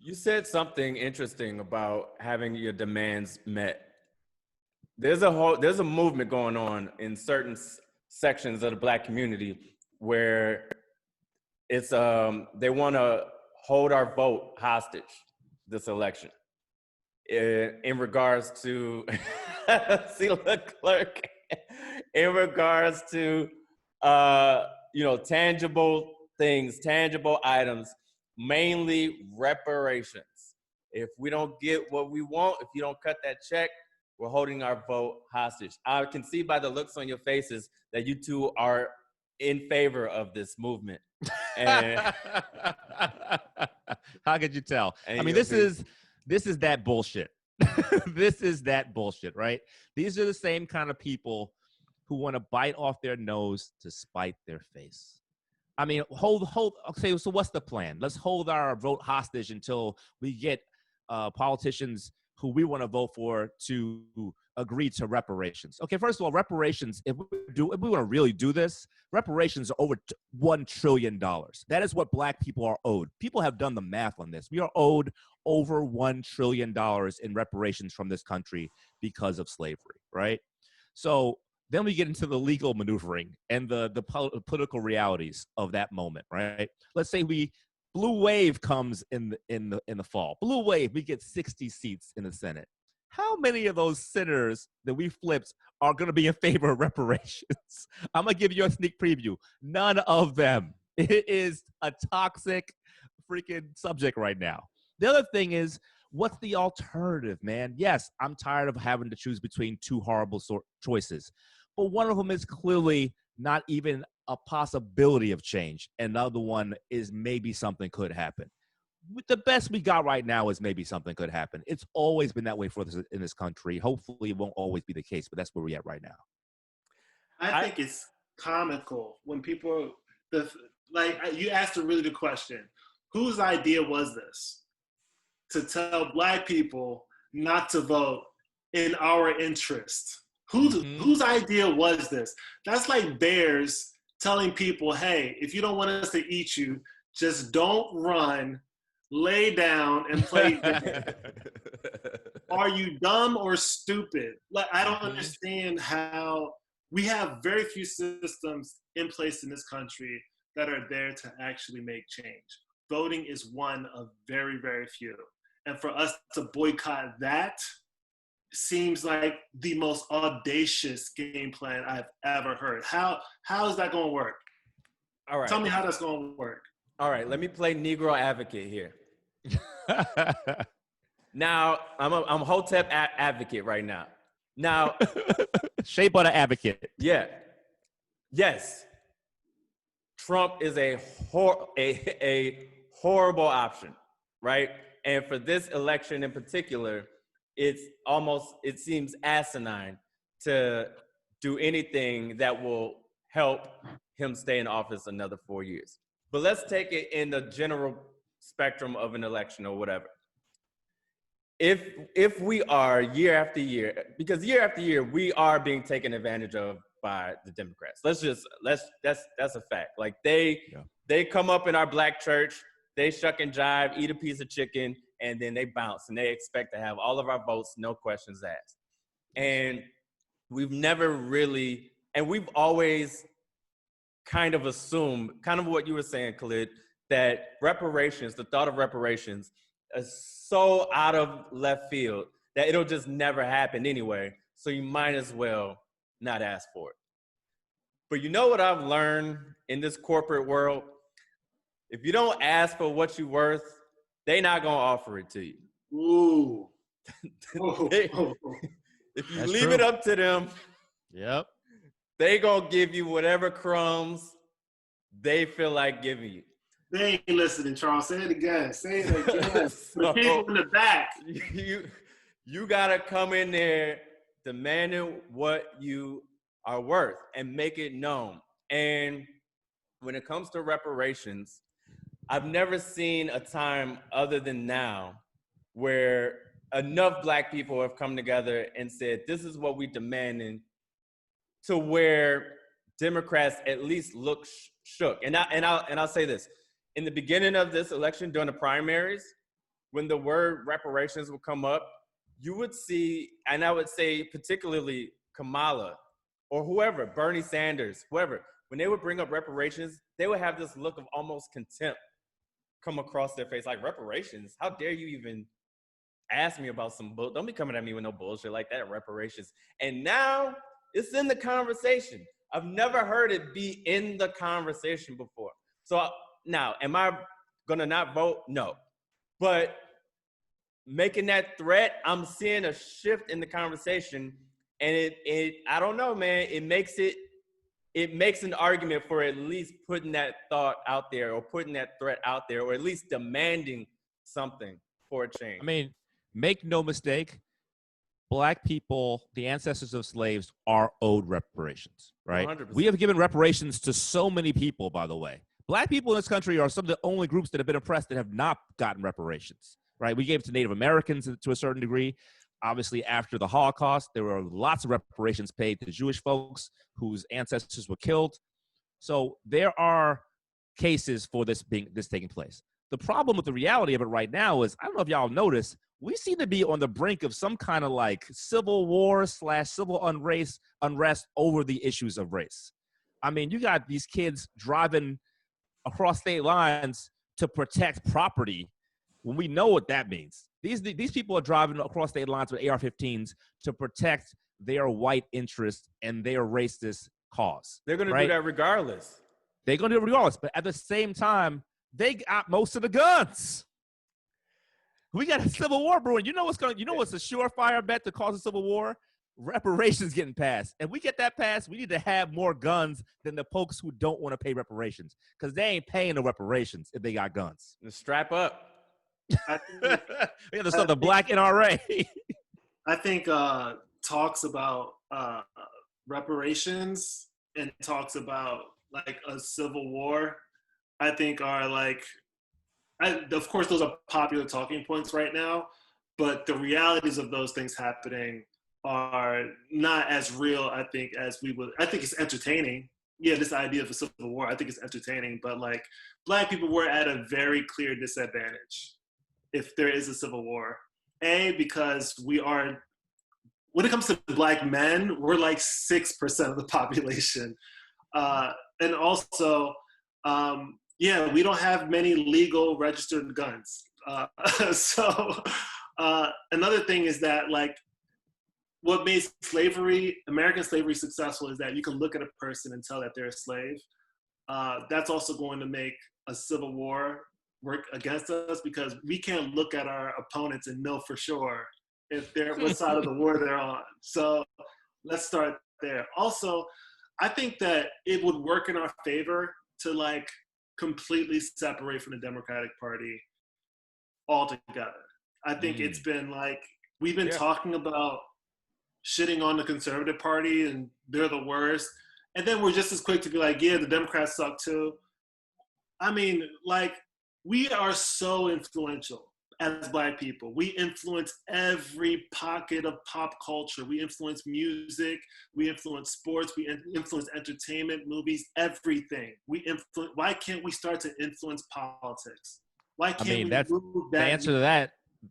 You said something interesting about having your demands met. There's a movement going on in certain sections of the Black community where it's they want to hold our vote hostage this election in regards to see LeClerc in regards to tangible things, tangible items, mainly reparations. If we don't get what we want, if you don't cut that check, we're holding our vote hostage. I can see by the looks on your faces that you two are in favor of this movement. And how could you tell? I mean, this is that bullshit. This is that bullshit, right? These are the same kind of people who want to bite off their nose to spite their face. I mean, okay, so what's the plan? Let's hold our vote hostage until we get politicians who we want to vote for to agree to reparations. Okay, first of all, reparations, if we want to really do this, reparations are over $1 trillion. That is what Black people are owed. People have done the math on this. We are owed over $1 trillion in reparations from this country because of slavery, right? So then we get into the legal maneuvering and the political realities of that moment, right? Let's say blue wave comes in the fall. Blue wave, we get 60 seats in the Senate. How many of those senators that we flipped are going to be in favor of reparations? I'm going to give you a sneak preview. None of them. It is a toxic freaking subject right now. The other thing is, what's the alternative, man? Yes, I'm tired of having to choose between two horrible choices. But one of them is clearly not even a possibility of change. And the other one is maybe something could happen. The best we got right now is maybe something could happen. It's always been that way for us in this country. Hopefully it won't always be the case, but that's where we're at right now. I think it's comical when people, you asked a really good question. Whose idea was this? To tell Black people not to vote in our interest. Whose idea was this? That's like bears telling people, hey, if you don't want us to eat you, just don't run, lay down, and play dead. Are you dumb or stupid? Like, I don't understand how we have very few systems in place in this country that are there to actually make change. Voting is one of very, very few. And for us to boycott that seems like the most audacious game plan I've ever heard. How is that going to work? All right. Tell me how that's going to work. All right, let me play Negro advocate here. Now, I'm Hotep advocate right now. Now, Shea Butter advocate. Yeah. Yes. Trump is a horrible option, right? And for this election in particular, it seems asinine to do anything that will help him stay in office another 4 years. But let's take it in the general spectrum of an election or whatever. If we are year after year, because year after year we are being taken advantage of by the Democrats. That's a fact. Like they come up in our Black church, they shuck and jive, eat a piece of chicken, and then they bounce, and they expect to have all of our votes, no questions asked. And we've never really, and we've always kind of assumed, kind of what you were saying, Khalid, that reparations, the thought of reparations, is so out of left field that it'll just never happen anyway. So you might as well not ask for it. But you know what I've learned in this corporate world? If you don't ask for what you're worth, they're not going to offer it to you. Ooh. If you leave it up to them, they going to give you whatever crumbs they feel like giving you. They ain't listening, Charles. Say it again. Say it again. The people in the back. You got to come in there demanding what you are worth and make it known. And when it comes to reparations, I've never seen a time other than now where enough Black people have come together and said, this is what we demanding, to where Democrats at least look shook. And I'll say this. In the beginning of this election, during the primaries, when the word reparations would come up, you would see, and I would say particularly Kamala or whoever, Bernie Sanders, whoever, when they would bring up reparations, they would have this look of almost contempt come across their face, like, reparations? How dare you even ask me about some bull? Don't be coming at me with no bullshit like that, reparations. And now it's in the conversation. I've never heard it be in the conversation before. So now, am I gonna not vote? No. But making that threat, I'm seeing a shift in the conversation, and it I don't know, man. It makes an argument for at least putting that thought out there, or putting that threat out there, or at least demanding something for a change. I mean, make no mistake, Black people, the ancestors of slaves, are owed reparations, right? 100%. We have given reparations to so many people, by the way. Black people in this country are some of the only groups that have been oppressed that have not gotten reparations, right? We gave it to Native Americans to a certain degree. Obviously, after the Holocaust, there were lots of reparations paid to Jewish folks whose ancestors were killed. So there are cases for this taking place. The problem with the reality of it right now is, I don't know if y'all notice, we seem to be on the brink of some kind of like civil war / civil unrest over the issues of race. I mean, you got these kids driving across state lines to protect property when we know what that means. These people are driving across state lines with AR-15s to protect their white interests and their racist cause. They're going to do that regardless. They're going to do it regardless. But at the same time, they got most of the guns. We got a civil war brewing. You know what's a surefire bet to cause a civil war? Reparations getting passed. And we get that passed, we need to have more guns than the folks who don't want to pay reparations, because they ain't paying the reparations if they got guns. Strap up. We have to start the black NRA. I think talks about reparations and talks about like a civil war, I think are like, of course, those are popular talking points right now, but the realities of those things happening are not as real, I think, as we would. I think it's entertaining. Yeah, this idea of a civil war, I think it's entertaining, but like Black people were at a very clear disadvantage if there is a civil war. Because we are, when it comes to Black men, we're like 6% of the population. And also, we don't have many legal registered guns. So another thing is that like, what made American slavery successful is that you can look at a person and tell that they're a slave. That's also going to make a civil war work against us, because we can't look at our opponents and know for sure if they're what side of the war they're on. So let's start there. Also, I think that it would work in our favor to like completely separate from the Democratic Party altogether. I think it's been like, we've been talking about shitting on the Conservative Party and they're the worst. And then we're just as quick to be like, yeah, the Democrats suck too. I mean, like, we are so influential as Black people. We influence every pocket of pop culture. We influence music, we influence sports, we influence entertainment, movies, everything. Why can't we start to influence politics? Why can't we move that?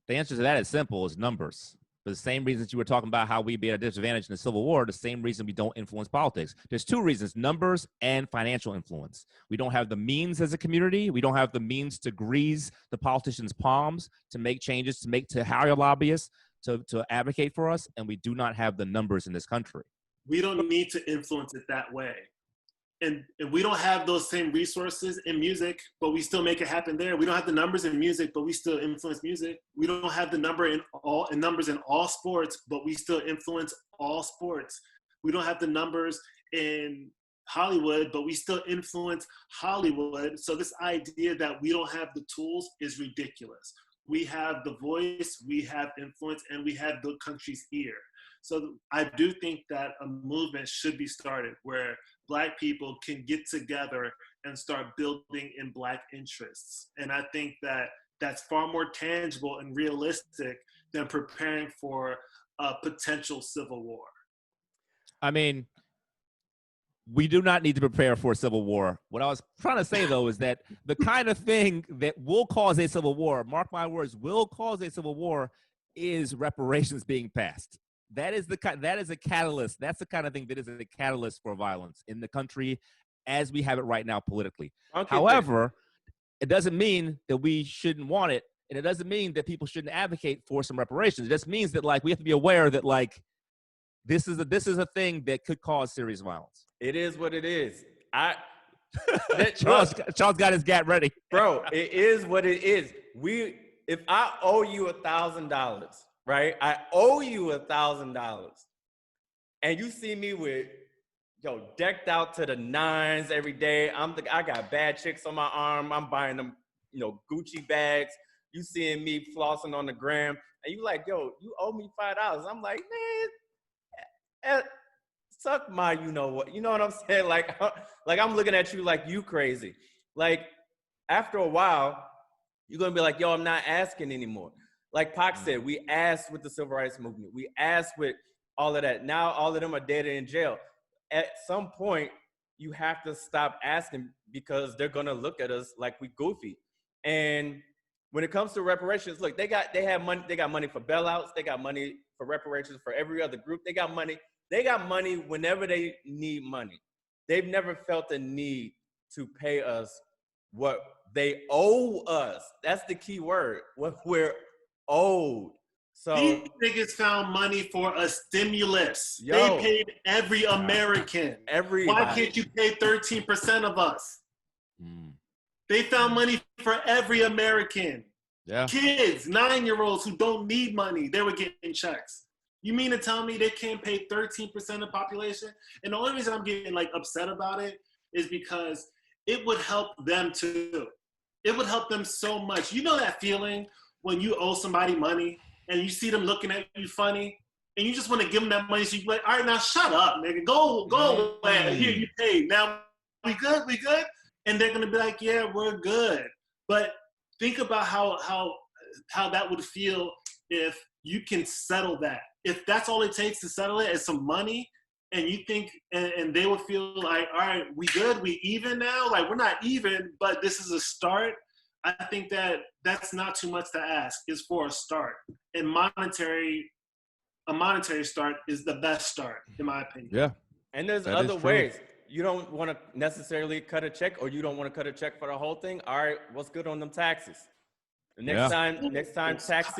The answer to that is simple, is numbers. For the same reasons you were talking about how we be at a disadvantage in the Civil War, the same reason we don't influence politics. There's two reasons: numbers and financial influence. We don't have the means as a community. We don't have the means to grease the politicians' palms, to make changes, to hire lobbyists, to advocate for us, and we do not have the numbers in this country. We don't need to influence it that way. And we don't have those same resources in music, but we still make it happen there. We don't have the numbers in music, but we still influence music. We don't have the numbers in all sports, but we still influence all sports. We don't have the numbers in Hollywood, but we still influence Hollywood. So this idea that we don't have the tools is ridiculous. We have the voice, we have influence, and we have the country's ear. So I do think that a movement should be started where Black people can get together and start building in Black interests. And I think that that's far more tangible and realistic than preparing for a potential civil war. I mean, we do not need to prepare for a civil war. What I was trying to say, though, is that the kind of thing that will cause a civil war, mark my words, will cause a civil war, is reparations being passed. That is a catalyst. That's the kind of thing that is a catalyst for violence in the country as we have it right now politically. However, it doesn't mean that we shouldn't want it, and it doesn't mean that people shouldn't advocate for some reparations. It just means that, like, we have to be aware that, like, this is a thing that could cause serious violence. It is what it is. Charles got his gat ready. Bro, it is what it is. If I owe you $1,000, right? I owe you $1,000, and you see me with, decked out to the nines every day. I got bad chicks on my arm. I'm buying them, Gucci bags. You seeing me flossing on the gram, and you like, you owe me $5. I'm like, man, suck my, you know what I'm saying? Like I'm looking at you like you crazy. Like, after a while, you're gonna be like, I'm not asking anymore. Like Pac said, we asked with the civil rights movement. We asked with all of that. Now all of them are dead and in jail. At some point, you have to stop asking, because they're gonna look at us like we goofy. And when it comes to reparations, look, they got money. They got money for bailouts. They got money for reparations for every other group. They got money. They got money whenever they need money. They've never felt the need to pay us what they owe us. That's the key word, what we're owed. So these niggas found money for a stimulus. They paid every American. Everybody. Why can't you pay 13% of us? They found money for every American. Yeah. Kids, 9-year-olds who don't need money, they were getting checks. You mean to tell me they can't pay 13% of the population? And the only reason I'm getting upset about it is because it would help them too. It would help them so much. You know that feeling when you owe somebody money and you see them looking at you funny and you just want to give them that money, so you be like, all right, now shut up, nigga. Go away. Here, you paid. Now we good? And they're gonna be like, yeah, we're good. But think about how that would feel if you can settle that. If that's all it takes to settle it is some money, and you think, and they would feel like, all right, we good, we even now? Like, we're not even, but this is a start. I think that's not too much to ask. It's for a start. And a monetary start is the best start, in my opinion. Yeah. And there's other ways. You don't want to necessarily cut a check, or you don't want to cut a check for the whole thing. All right, what's good on them taxes? Next time tax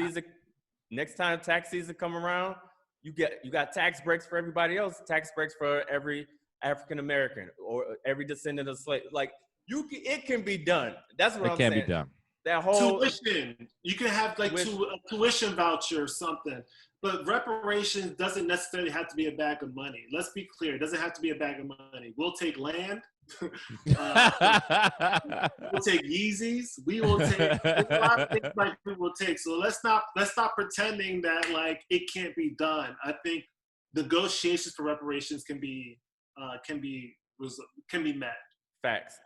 season come around, you got tax breaks for everybody else, tax breaks for every African American or every descendant of slave. Like, it can be done. That's what I'm saying. It can be done. That whole tuition, you can have a tuition voucher or something. But reparations doesn't necessarily have to be a bag of money. Let's be clear. It doesn't have to be a bag of money. We'll take land. We'll take Yeezys. We will take a lot of things like we will take. So let's stop pretending that it can't be done. I think negotiations for reparations can be met. Facts.